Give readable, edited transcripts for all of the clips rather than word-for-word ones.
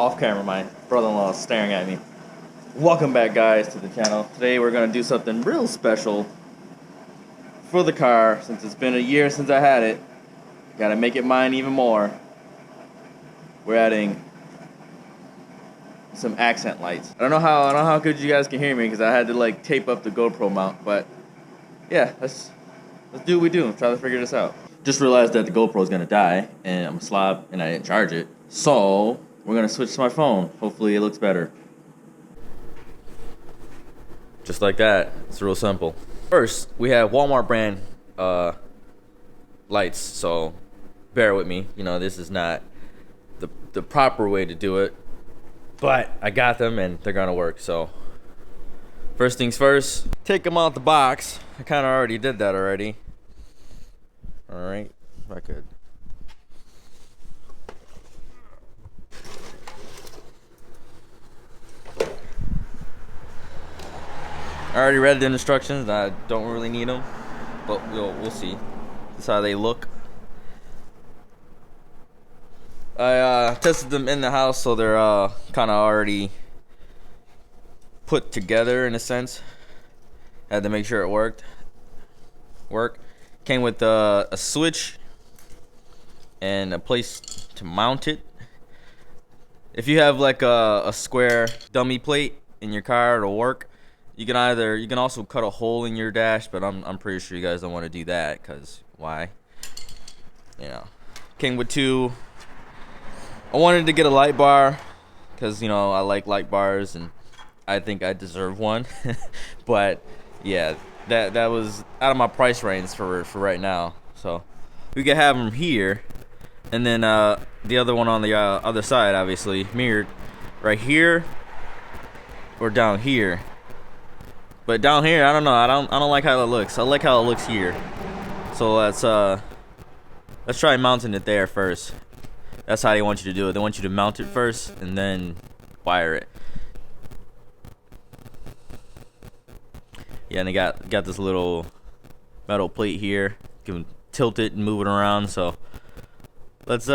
Off camera, my brother-in-law is staring at me. Welcome back, guys, to the channel. Today we're gonna do something real special for the car. Since it's been a year since I had it, gotta make it mine even more. We're adding some accent lights. I don't know how good you guys can hear me because I had to like tape up the GoPro mount, but yeah, let's do what we do. Try to figure this out. Just realized that the GoPro is gonna die, and I'm a slob, and I didn't charge it. So we're gonna switch to my phone. Hopefully, it looks better. Just like that. It's real simple. First, we have Walmart brand lights. So bear with me. You know, this is not the proper way to do it, but I got them and they're gonna work. So first things first, take them out the box. I kind of already did that already. All right, if I could. I already read the instructions. I don't really need them, but we'll see. That's how they look. I tested them in the house, so they're kind of already put together in a sense. Had to make sure it worked. Came with a switch and a place to mount it. If you have like a square dummy plate in your car, it'll work. You can also cut a hole in your dash, but I'm pretty sure you guys don't want to do that, because why? You know. Came with two. I wanted to get a light bar because, you know, I like light bars and I think I deserve one. But yeah, that was out of my price range for right now. So we could have them here, and then the other one on the other side, obviously mirrored, right here or down here. But down here, I don't know. I don't like how it looks. I like how it looks here. So let's try mounting it there first. That's how they want you to do it. They want you to mount it first and then wire it. Yeah, and they got this little metal plate here. You can tilt it and move it around. So let's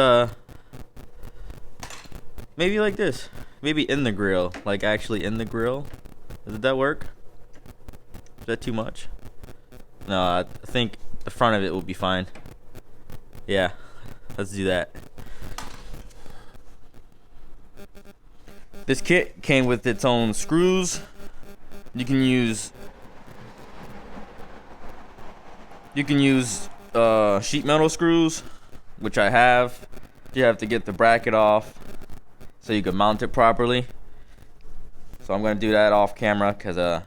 maybe like this. Maybe in the grill, like actually in the grill. Does that work? Is that too much? No, I think the front of it will be fine. Yeah, let's do that. This kit came with its own screws. You can use sheet metal screws, which I have. You have to get the bracket off so you can mount it properly. So I'm gonna do that off camera because I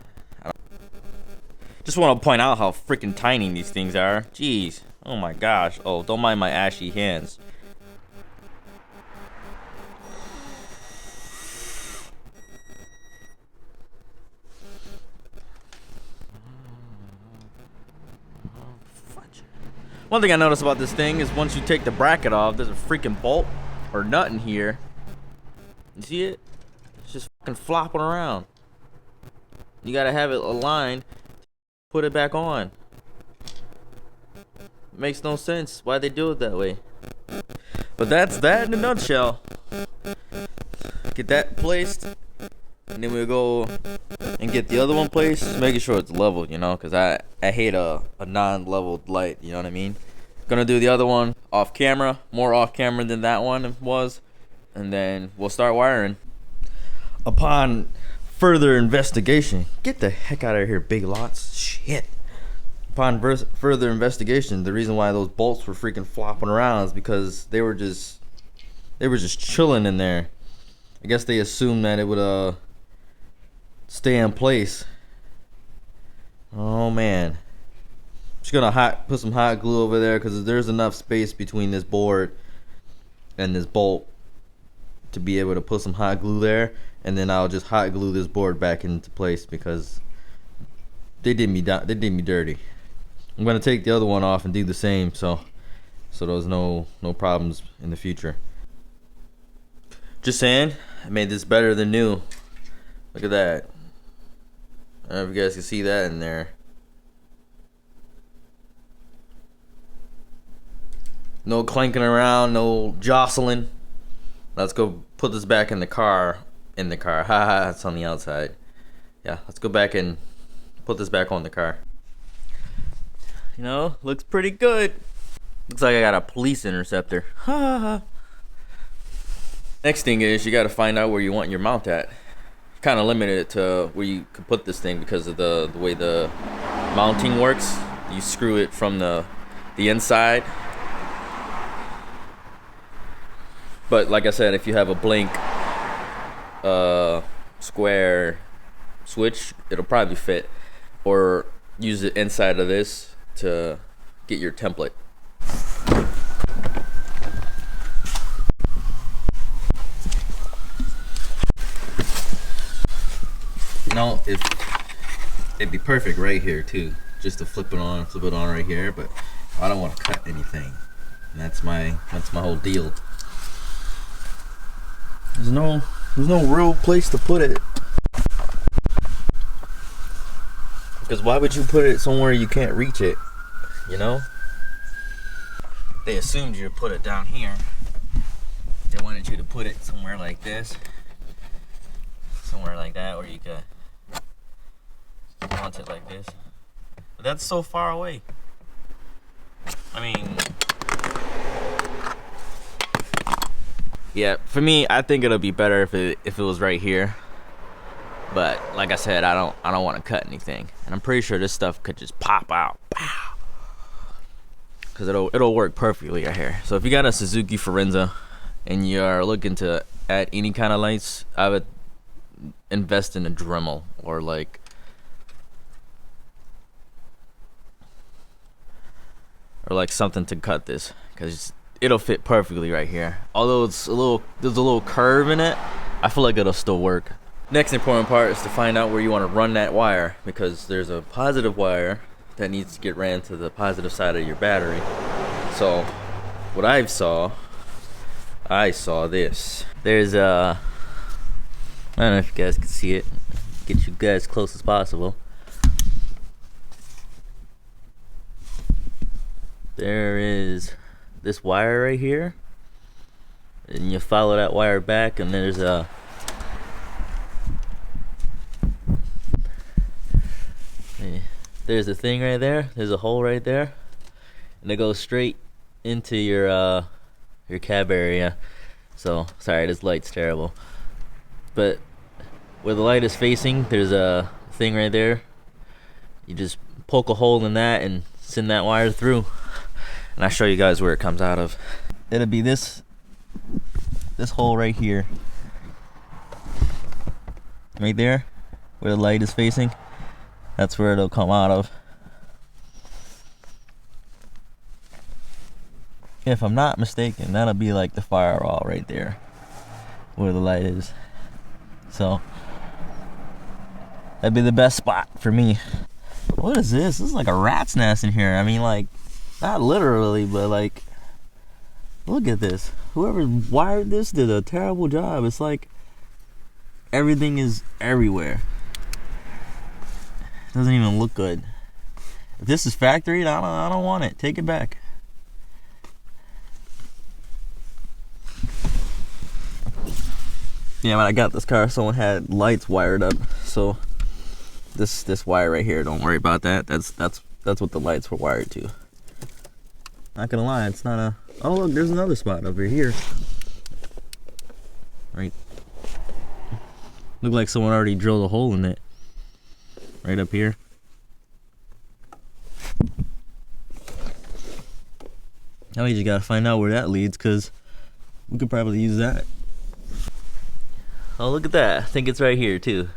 just want to point out how freaking tiny these things are. Jeez, oh my gosh. Oh, don't mind my ashy hands. One thing I noticed about this thing is once you take the bracket off, there's a freaking bolt or nut in here. You see it? It's just fucking flopping around. You gotta have it aligned, put it back on. Makes no sense why they do it that way. But that's that in a nutshell. Get that placed, and then we'll go and get the other one placed, making sure it's level, you know, because I hate a non-leveled light, you know what I mean? Gonna do the other one off camera, more off camera than that one was, and then we'll start wiring. Upon further investigation, get the heck out of here, Big Lots, shit. Upon further investigation, the reason why those bolts were freaking flopping around is because they were just chilling in there. I guess they assumed that it would stay in place. Oh man, just gonna put some hot glue over there because there's enough space between this board and this bolt to be able to put some hot glue there, and then I'll just hot glue this board back into place because they did me dirty. I'm gonna take the other one off and do the same, so there's no problems in the future. Just saying, I made this better than new. Look at that. I don't know if you guys can see that in there. No clanking around, no jostling. let's go put this back in the car. Haha, it's on the outside. Yeah, let's go back and put this back on the car. You know, looks pretty good. Looks like I got a police interceptor. Ha. Next thing is you got to find out where you want your mount at. Kind of limited it to where you can put this thing because of the way the mounting works. You screw it from the inside. But like I said, if you have a blank square switch, it'll probably fit. Or use the inside of this to get your template. You know, it'd be perfect right here too, just to flip it on right here. But I don't want to cut anything. And that's my whole deal. There's no real place to put it. Because why would you put it somewhere you can't reach it? You know? They assumed you to put it down here. They wanted you to put it somewhere like this. Somewhere like that, where you could mount it like this. But that's so far away. I mean, yeah, for me, I think it'll be better if it was right here. But like I said, I don't want to cut anything, and I'm pretty sure this stuff could just pop out, pow, because it'll work perfectly right here. So if you got a Suzuki Forenza and you are looking to add any kind of lights, I would invest in a Dremel or like something to cut this, because it'll fit perfectly right here. Although there's a little curve in it, I feel like it'll still work. Next important part is to find out where you want to run that wire, because there's a positive wire that needs to get ran to the positive side of your battery. So what I saw this. There's I don't know if you guys can see it. Get you guys close as possible. There is this wire right here, and you follow that wire back, and there's a thing right there. There's a hole right there, and it goes straight into your cab area. So sorry, this light's terrible, but where the light is facing, there's a thing right there. You just poke a hole in that and send that wire through, and I'll show you guys where it comes out of. It'll be this hole right here, right there where the light is facing. That's where it'll come out of. If I'm not mistaken, that'll be like the firewall right there where the light is. So that'd be the best spot for me. What is this? This is like a rat's nest in here. I mean, like, not literally, but like, look at this. Whoever wired this did a terrible job. It's like everything is everywhere. Doesn't even look good. If this is factory, I don't want it. Take it back. Yeah, when I got this car, someone had lights wired up. So this wire right here, don't worry about that. That's what the lights were wired to. Not gonna lie, it's not a. Oh look, there's another spot over here. Right. Looked like someone already drilled a hole in it. Right up here. Now we just gotta find out where that leads, because we could probably use that. Oh, look at that. I think it's right here too.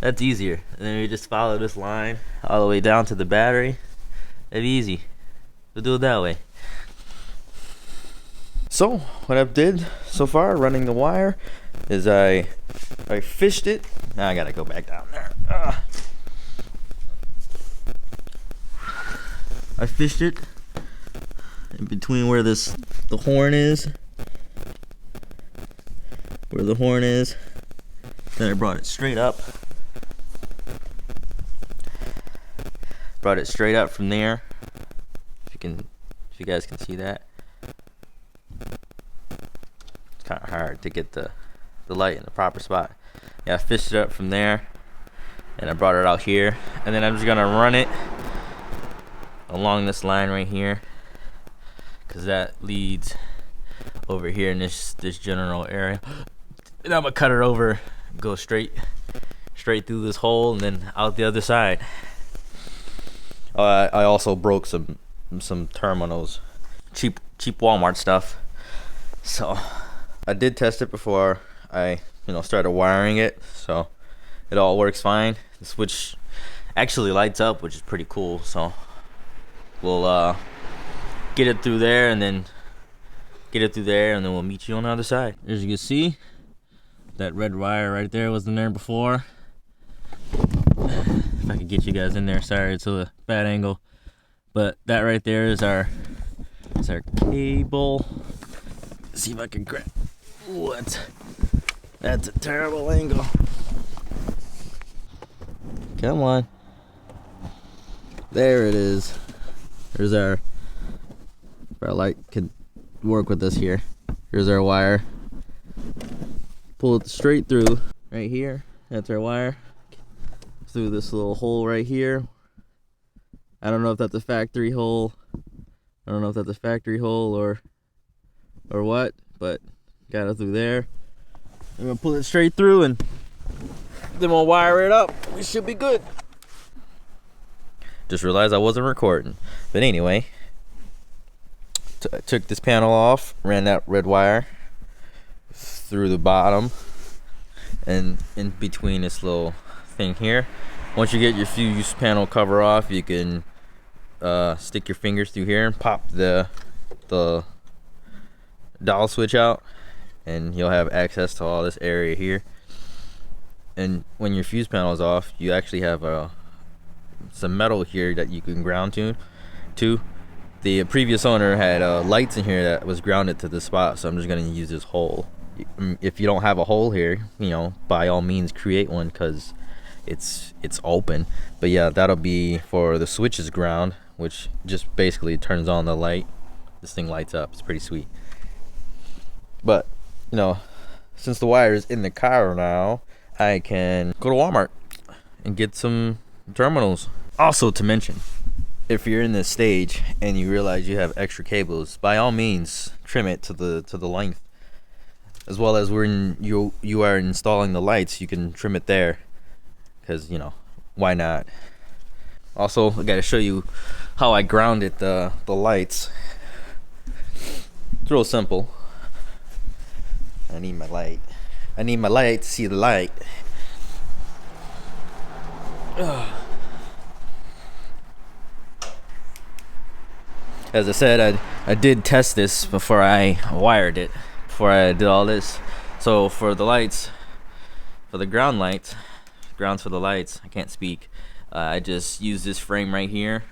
That's easier. And then we just follow this line all the way down to the battery. That'd be easy. We'll do it that way. So what I've did so far running the wire is I fished it. Now I gotta go back down there. I fished it in between where the horn is. Where the horn is. Then I brought it straight up. Brought it straight up from there. If you guys can see that. It's kind to get the light in the proper spot. Yeah, I fished it up from there, and I brought it out here, and then I'm just gonna run it along this line right here, because that leads over here in this general area, and I'm gonna cut it over, go straight through this hole, and then out the other side. I also broke some terminals, cheap Walmart stuff. So I did test it before I started wiring it, so it all works fine. The switch actually lights up, which is pretty cool. So we'll get it through there, and then we'll meet you on the other side. As you can see, that red wire right there wasn't there before. If I could get you guys in there, sorry, it's a bad angle, but that right there is our cable. Let's see if I can grab. What? That's a terrible angle. Come on. There it is. There's our light can work with this here. Here's our wire. Pull it straight through right here. That's our wire. Through this little hole right here. I don't know if that's a factory hole. I don't know if that's a factory hole or what, but got it through there. I'm gonna pull it straight through, and then we'll wire it up. We should be good. Just realized I wasn't recording. But anyway, took this panel off, ran that red wire through the bottom and in between this little thing here. Once you get your fuse panel cover off, you can stick your fingers through here and pop the dial switch out, and you'll have access to all this area here. And when your fuse panel is off, you actually have some metal here that you can ground to. The previous owner had lights in here that was grounded to the spot, so I'm just going to use this hole. If you don't have a hole here, by all means create one, because it's open. But yeah, that'll be for the switch's ground, which just basically turns on the light. This thing lights up. It's pretty sweet. But since the wire is in the car now, I can go to Walmart and get some terminals. Also to mention, if you're in this stage and you realize you have extra cables, by all means trim it to the length. As well as when you are installing the lights, you can trim it there, because why not. Also, I gotta show you how I grounded the lights. It's real simple. I need my light to see the light. As I said, I did test this before I wired it, before I did all this. So for the lights, for the grounds for the lights, I can't speak. I just use this frame right here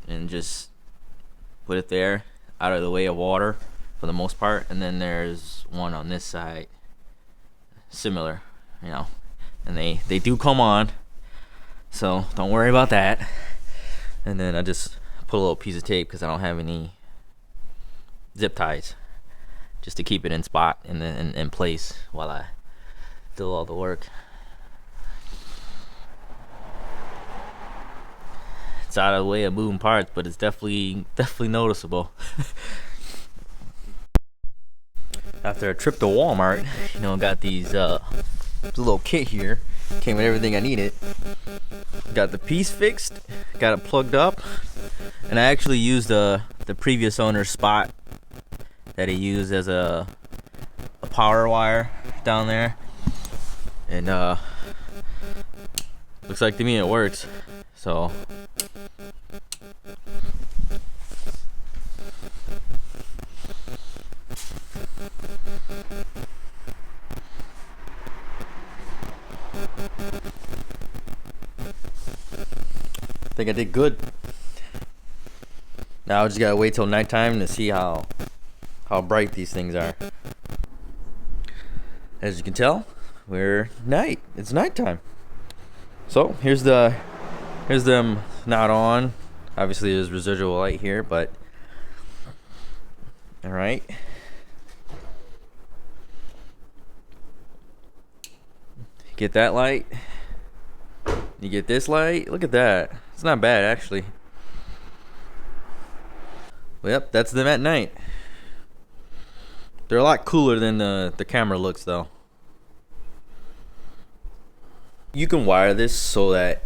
and just put it there, out of the way of water for the most part. And then there's one on this side, similar, and they do come on, so don't worry about that. And then I just put a little piece of tape, because I don't have any zip ties, just to keep it in spot and then in place while I do all the work. It's out of the way of moving parts, but it's definitely noticeable. After a trip to Walmart, got these little kit here. Came with everything I needed. Got the piece fixed, got it plugged up, and I actually used the previous owner's spot that he used as a power wire down there, and looks like to me it works. So I think I did good. Now I just gotta wait till nighttime to see how bright these things are. As you can tell, it's nighttime. So here's them not on. Obviously there's residual light here, but alright. Get that light. You get this light. Look at that. It's not bad actually. Well, yep, that's them at night. They're a lot cooler than the camera looks though. You can wire this so that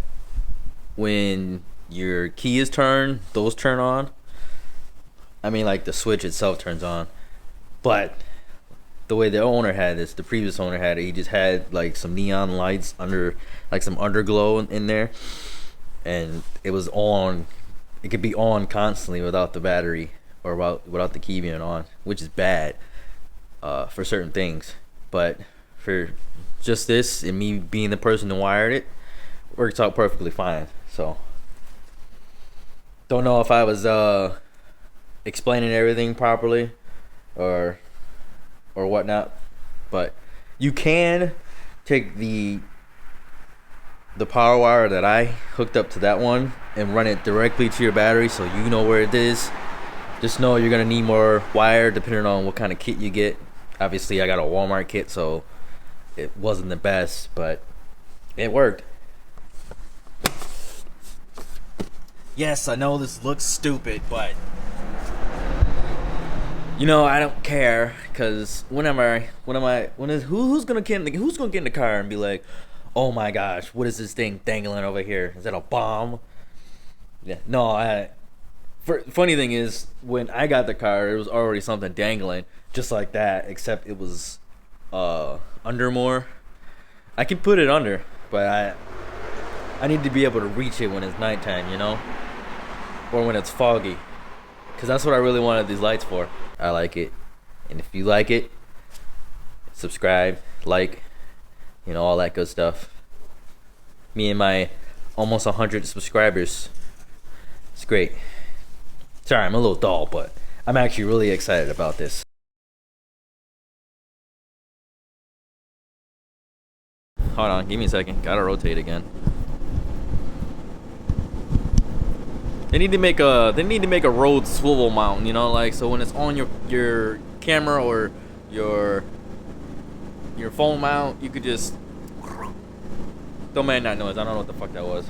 when your key is turned, those turn on. I mean, like the switch itself turns on. But the way the owner had this, the previous owner had it, he just had like some neon lights under, like some underglow in there. And it was on, it could be on constantly without the battery or without the key being on, which is bad for certain things. But for just this and me being the person who wired it, works out perfectly fine. So don't know if I was explaining everything properly or whatnot, but you can take the power wire that I hooked up to that one and run it directly to your battery, so you know where it is. Just know you're gonna need more wire depending on what kind of kit you get. Obviously I got a Walmart kit, so it wasn't the best, but it worked. Yes, I know this looks stupid, but you know, I don't care, cause who's gonna get in the car and be like, oh my gosh, what is this thing dangling over here? Is that a bomb? Yeah, no. Funny thing is, when I got the car, it was already something dangling, just like that, except it was under more. I can put it under, but I need to be able to reach it when it's nighttime, you know, or when it's foggy, cause that's what I really wanted these lights for. I like it, and if you like it, subscribe, like, you know, all that good stuff. Me and my almost 100 subscribers, it's great. Sorry, I'm a little dull, but I'm actually really excited about this. Hold on, give me a second. Gotta rotate again. They need to make a Rhodes swivel mount, you know, like, so when it's on your camera or your phone mount, you could just don't make that noise. I don't know what the fuck that was.